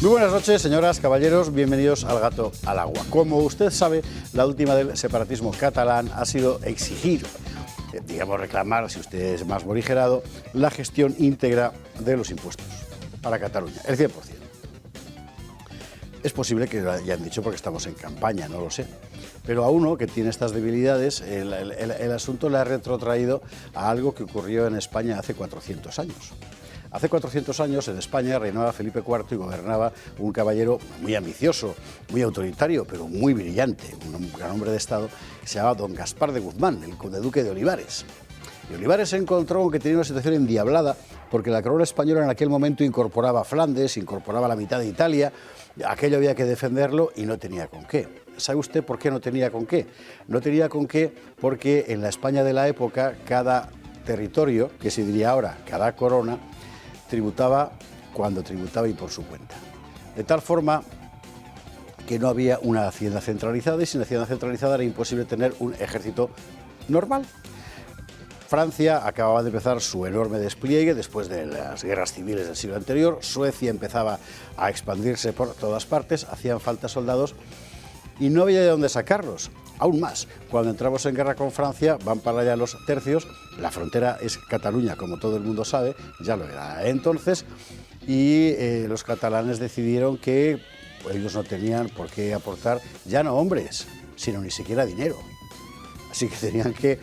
Muy buenas noches, señoras, caballeros, bienvenidos al Gato al Agua. Como usted sabe, la última del separatismo catalán ha sido exigir, digamos reclamar, si usted es más morigerado, la gestión íntegra de los impuestos para Cataluña, el 100%. Es posible que lo hayan dicho porque estamos en campaña, no lo sé. Pero a uno que tiene estas debilidades, el asunto le ha retrotraído a algo que ocurrió en España hace 400 años. Hace 400 años en España reinaba Felipe IV y gobernaba un caballero muy ambicioso, muy autoritario, pero muy brillante, un gran hombre de Estado, que se llamaba don Gaspar de Guzmán, el conde-duque de Olivares. Y Olivares se encontró con que tenía una situación endiablada porque la corona española en aquel momento incorporaba Flandes, incorporaba la mitad de Italia, aquello había que defenderlo y no tenía con qué. ¿Sabe usted por qué no tenía con qué? No tenía con qué porque en la España de la época cada territorio, que se diría ahora cada corona, tributaba cuando tributaba y por su cuenta. De tal forma que no había una hacienda centralizada y sin hacienda centralizada era imposible tener un ejército normal. Francia acababa de empezar su enorme despliegue después de las guerras civiles del siglo anterior, Suecia empezaba a expandirse por todas partes, hacían falta soldados y no había de dónde sacarlos. Aún más, cuando entramos en guerra con Francia, van para allá los tercios, la frontera es Cataluña, como todo el mundo sabe, ya lo era entonces, y los catalanes decidieron que ellos no tenían por qué aportar ya no hombres, sino ni siquiera dinero. Así que tenían que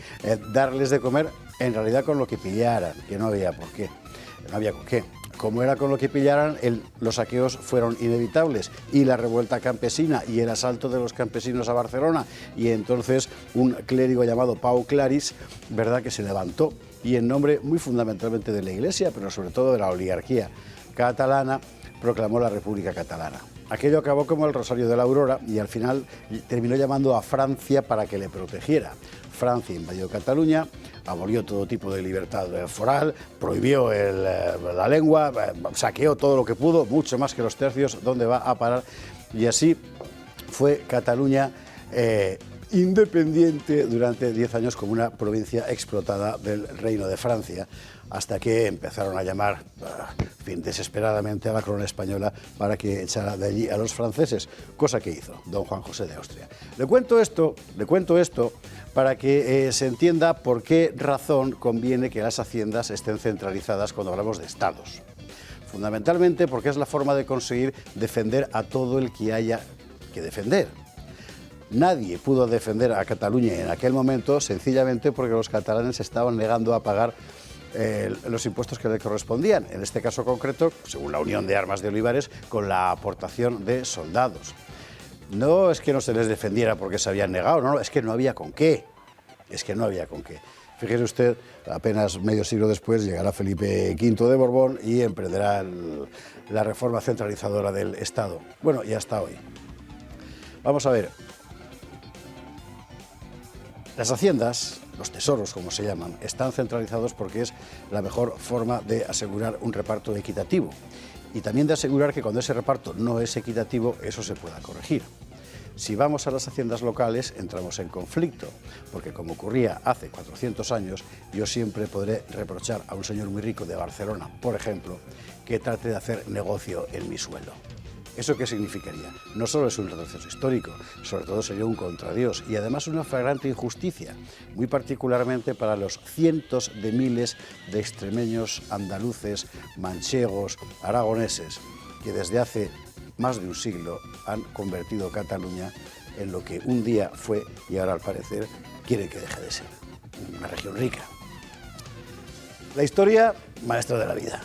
darles de comer en realidad con lo que pillaran, que no había por qué, no había con qué. Como era con lo que pillaran, los saqueos fueron inevitables y la revuelta campesina y el asalto de los campesinos a Barcelona y entonces un clérigo llamado Pau Claris, verdad que se levantó y en nombre muy fundamentalmente de la Iglesia, pero sobre todo de la oligarquía catalana, proclamó la República Catalana. Aquello acabó como el Rosario de la Aurora y al final terminó llamando a Francia para que le protegiera. Francia invadió Cataluña, abolió todo tipo de libertad foral, prohibió la lengua, saqueó todo lo que pudo, mucho más que los tercios, ¿dónde va a parar? Y así fue Cataluña independiente durante 10 años como una provincia explotada del Reino de Francia, hasta que empezaron a llamar desesperadamente a la corona española para que echara de allí a los franceses, cosa que hizo don Juan José de Austria. Le cuento esto para que se entienda por qué razón conviene que las haciendas estén centralizadas cuando hablamos de estados. Fundamentalmente porque es la forma de conseguir defender a todo el que haya que defender. Nadie pudo defender a Cataluña en aquel momento sencillamente porque los catalanes estaban negando a pagar los impuestos que le correspondían, en este caso concreto, según la Unión de Armas de Olivares, con la aportación de soldados. No es que no se les defendiera porque se habían negado, no, es que no había con qué, Fíjese usted, apenas medio siglo después llegará Felipe V de Borbón y emprenderá la reforma centralizadora del Estado. Bueno, y hasta hoy. Vamos a ver. Las haciendas, los tesoros como se llaman, están centralizados porque es la mejor forma de asegurar un reparto equitativo y también de asegurar que cuando ese reparto no es equitativo, eso se pueda corregir. Si vamos a las haciendas locales, entramos en conflicto, porque como ocurría hace 400 años, yo siempre podré reprochar a un señor muy rico de Barcelona, por ejemplo, que trate de hacer negocio en mi suelo. ¿Eso qué significaría? No solo es un retroceso histórico, sobre todo sería un contradios y además una flagrante injusticia, muy particularmente para los cientos de miles de extremeños, andaluces, manchegos, aragoneses, que desde hace más de un siglo han convertido Cataluña en lo que un día fue y ahora al parecer quiere que deje de ser, una región rica. La historia, maestra de la vida.